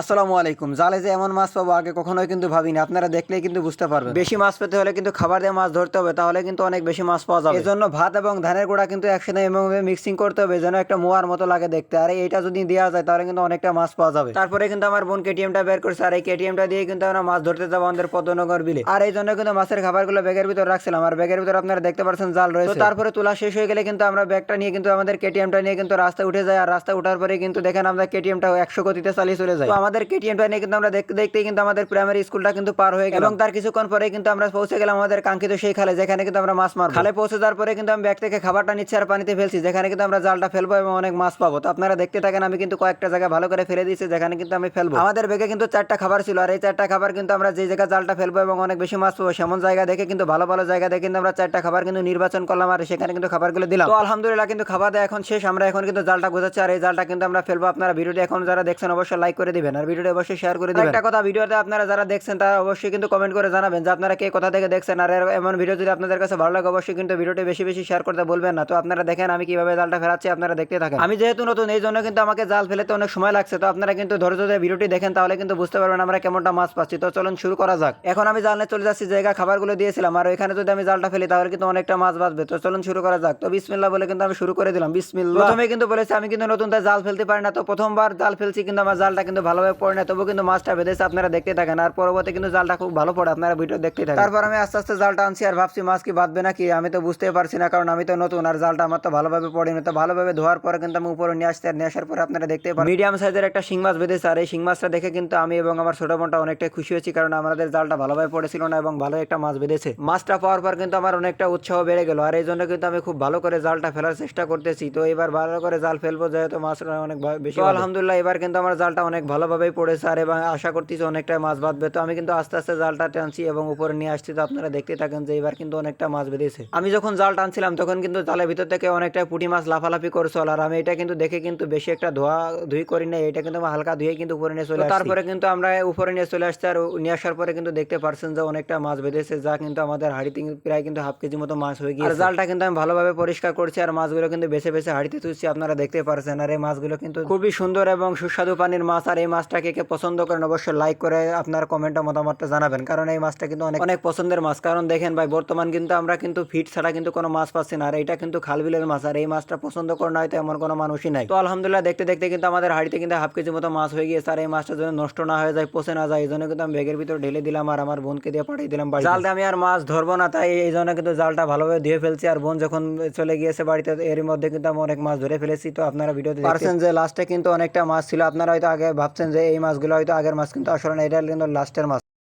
আসসালামু আলাইকুম। জালে যে এমন মাছ পাবো আগে কখনোই কিন্তু ভাবিনি। আপনারা দেখলেই কিন্তু বুঝতে পারবেন। বেশি মাছ পেতে হলে কিন্তু খাবার দিয়ে মাছ ধরতে হবে, তাহলে কিন্তু অনেক বেশি মাছ পাওয়া যাবে। এজন্য ভাত এবং ধানের গুঁড়া কিন্তু একসাথে এমনভাবে মিক্সিং করতে হবে যেন একটা মোয়ার মতো লাগে দেখতে। আর এইটা যদি দেওয়া যায় তাহলে কিন্তু অনেকটা মাছ পাওয়া যাবে। তারপরে কিন্তু আমার বোন কেটিএমটা বের করছে, আর এই কেটিএমটা দিয়ে কিন্তু আমরা মাছ ধরতে যাবো আমাদের পদ্মনগর বিলে। আর এই জন্য কিন্তু মাছের খাবারগুলো ব্যাগের ভিতর রাখছিলাম, আর ব্যাগের ভিতর আপনারা দেখতে পাচ্ছেন জাল রয়েছে। তো তারপরে তোলা শেষ হয়ে গেলে কিন্তু আমরা ব্যাগটা নিয়ে কিন্তু আমাদের কেটিএমটা নিয়ে কিন্তু রাস্তায় উঠে যাই। আর রাস্তায় উঠার পরে কিন্তু দেখেন আমরা কেটিএমটা 100 গতিতে চালিয়ে চলে যাই। তো আমাদের কেটিএমটা নিয়ে কিন্তু আমরা দেখতে দেখতেই কিন্তু আমাদের প্রাইমারি স্কুলটা কিন্তু পার হয়ে গেল, এবং তার কিছুক্ষণ পরে কিন্তু আমরা পৌঁছে গেলাম আমাদের কাঙ্ক্ষিত সেই খালে, যেখানে কিন্তু আমরা মাছ মারবো। খালে পৌঁছে যাওয়ার পরে কিন্তু আমি ব্যাগ থেকে খাবারটা নিচ্ছি আর পানিতে ফেলছি, যেখানে কিন্তু আমরা জালটা ফেলবো এবং অনেক মাছ পাবো। তো আপনারা দেখতে থাকেন, আমি কিন্তু কয়েকটা জায়গায় ভালো করে ফেলে দিয়েছি যেখানে কিন্তু আমি ফেলবো। আমাদের ব্যাগে কিন্তু 4টা খাবার ছিল, আর এই 4টা খাবার কিন্তু আমরা যে জায়গায় জালটা ফেলবো এবং অনেক বেশি মাছ পাবো সেমন জায়গা দেখে কিন্তু ভালো ভালো জায়গা দেখে কিন্তু আমরা 4টা খাবার কিন্তু নির্বাচন করলাম, আর সেখানে কিন্তু খাবারগুলো দিলাম। তো আলহামদুলিল্লাহ কিন্তু খাবার দেওয়া এখন শেষ। আমরা এখন কিন্তু জালটা গোছাচ্ছি, আর এই জালটা কিন্তু আমরা ফেলবো। আপনারা ভিডিওটি এখন যারা দেখছেন অবশ্যই লাইক করে দিবেন, আর ভিডিওটি অবশ্যই শেয়ার করে দিবেন। একটা কথা, ভিডিওতে আপনারা যারা দেখছেন তারা অবশ্যই কিন্তু কমেন্ট করে জানাবেন যে আপনারা কে কোথা থেকে দেখছেন। আর এমন ভিডিও যদি আপনাদের কাছে ভালো লাগে অবশ্যই কিন্তু ভিডিওটি বেশি বেশি শেয়ার করতে বলবেন না। তো আপনারা দেখেন আমি কিভাবে জালটা ফেলাচ্ছি, আপনারা দেখতে থাকেন। আমি যেহেতু নতুন এই জন্য কিন্তু আমাকে জাল ফেলতে অনেক সময় লাগছে। তো আপনারা কিন্তু ধৈর্য ধরে ভিডিওটি দেখেন, তাহলে কিন্তু বুঝতে পারবেন আমরা কেমনটা মাছ পাচ্ছি। তো চলুন শুরু করা যাক। এখন আমি জালে চলে যাচ্ছি, জায়গা খাবারগুলো দিয়েছিলাম, আর ওইখানে যদি আমি জালটা ফেলি তাহলে কিন্তু অনেকটা মাছ বাঁচবে। তো চলুন শুরু করা যাক। তো বিসমিল্লাহ বলে কিন্তু আমি শুরু করে দিলাম। বিসমিল্লাহ। প্রথমে কিন্তু বলেছি আমি কিন্তু নতুন তাই জাল ফেলতে পারি না, তো প্রথমবার জাল ফেলছি কিন্তু আমার জালটা কিন্তু ভালোভাবে পড়ে না, তবু কিন্তু মাছটা বেঁধেছে। আপনারা দেখতে থাকেন, আর পরবর্তী কিন্তু জালটা খুব ভালো পড়ে, আপনারা ভিডিও দেখতে থাকেন। তারপর আমি আস্তে আস্তে জালটা আনছি, আর ভাবছি মাছ কি বাঁধবে নাকি, আমি তো বুঝতেই পারছি না, কারণ আমি তো নতুন আর জালটা আমার তো ভালোভাবে পড়েনি। তো ভালোভাবে ধোয়ার পরে কিন্তু আমি উপরে নিয়ে আসছি, আর নিয়ে আসার পরে আপনারা দেখতে পারেন মিডিয়াম সাইজের একটা শিং মাছ বেঁধেছে। আর এই শিং মাছটা দেখে কিন্তু আমি এবং আমার ছোট বোনটা অনেকটাই খুশি হয়েছি, কারণ আমাদের জালটা ভালোভাবে পড়েছিল না এবং ভালো একটা মাছ বেঁধেছে। মাছটা পাওয়ার পর কিন্তু আমার অনেকটা উৎসাহ বেড়ে গেল, আর এই জন্য কিন্তু আমি খুব ভালো করে জালটা ফেলার চেষ্টা করতেছি। তো এবার ভালো করে জাল ফেলবো, যেহেতু মাছটা অনেক বেশি। তো আলহামদুলিল্লাহ এবার কিন্তু আমার জালটা অনেক ভালোভাবেই পড়েছে, আর এবং আশা করতেছি অনেকটাই মাছ বাঁধবে। তো আমি কিন্তু আস্তে আস্তে জালটা টানছি এবং উপরে নিয়ে আসছি। তো আপনারা দেখতে থাকেন যে এবার কিন্তু অনেকটা মাছ বেঁধেছে। আমি যখন জাল টানছিলাম তখন কিন্তু জালের ভিতর থেকে অনেকটা পুঁটি মাছ লাফালাফি করছিল, আর আমি এটা কিন্তু দেখে কিন্তু বেশি একটা ধোয়া ধুই করি না, এটা কিন্তু আমি হালকা ধুয়ে কিন্তু উপরে নিয়ে চলে আসছি। তারপরে কিন্তু আমরা উপরে নিয়ে চলে আসছি, আর নিয়ে আসার পরে কিন্তু দেখতে পারছেন যে অনেকটা মাছ বেঁধেছে, যা কিন্তু আমাদের হাঁড়িতে প্রায় কিন্তু হাফ কেজি মতো মাছ হয়ে গিয়েছে। আর জালটা কিন্তু আমি ভালোভাবে পরিষ্কার করছি, আর মাছগুলো কিন্তু বেছে বেছে হাঁড়িতে তুলছি, আপনারা দেখতে পারছেন। আর এই মাছগুলো কিন্তু খুবই সুন্দর এবং সুস্বাদু পানির মাছ। আর এই মাছটাকে কে পছন্দ করেন অবশ্যই লাইক করে আপনার কমেন্টে মতামতটা জানাবেন, কারণ এই মাছটা কিন্তু অনেক অনেক পছন্দের মাছ। কারণ দেখেন ভাই, বর্তমান কিন্তু আমরা কিন্তু ফিট ছাড়া কিন্তু কোনো মাছ পাচ্ছি না, আর এটা কিন্তু খালবিলের মাছ, আর এই মাছটা পছন্দ করে না হয়তো এমন কোনো মানুষই নাই। তো আলহামদুলিল্লাহ দেখতে দেখতে কিন্তু আমাদের হাঁড়িতে কিন্তু হাফ কেজি মতো মাছ হয়ে গিয়েছে, আর এই মাছটা যেন নষ্ট না হয়ে যায়, পচে না যায়, এই জন্য কিন্তু আমি ব্যাগের ভিতরে ঢেলে দিলাম, আর আমার বোনকে দিয়ে পাঠিয়ে দিলাম বাড়িতে। জালটা আমি আর মাছ ধরবো না, তাই এই জন্য কিন্তু জালটা ভালোভাবে ধুয়ে ফেলছি। আর বোন যখন চলে গিয়েছে বাড়িতে, এর মধ্যে কিন্তু আমি অনেক মাছ ধরে ফেলেছি। তো আপনারা ভিডিওতে পারছেন যে লাস্টে কিন্তু অনেকটা মাছ ছিল। আপনারা হয়তো আগে ভাবছেন যে এই মাছগুলো হয়তো আগের মাছ, কিন্তু আসলে না, এটা কিন্তু লাস্টের মাছ।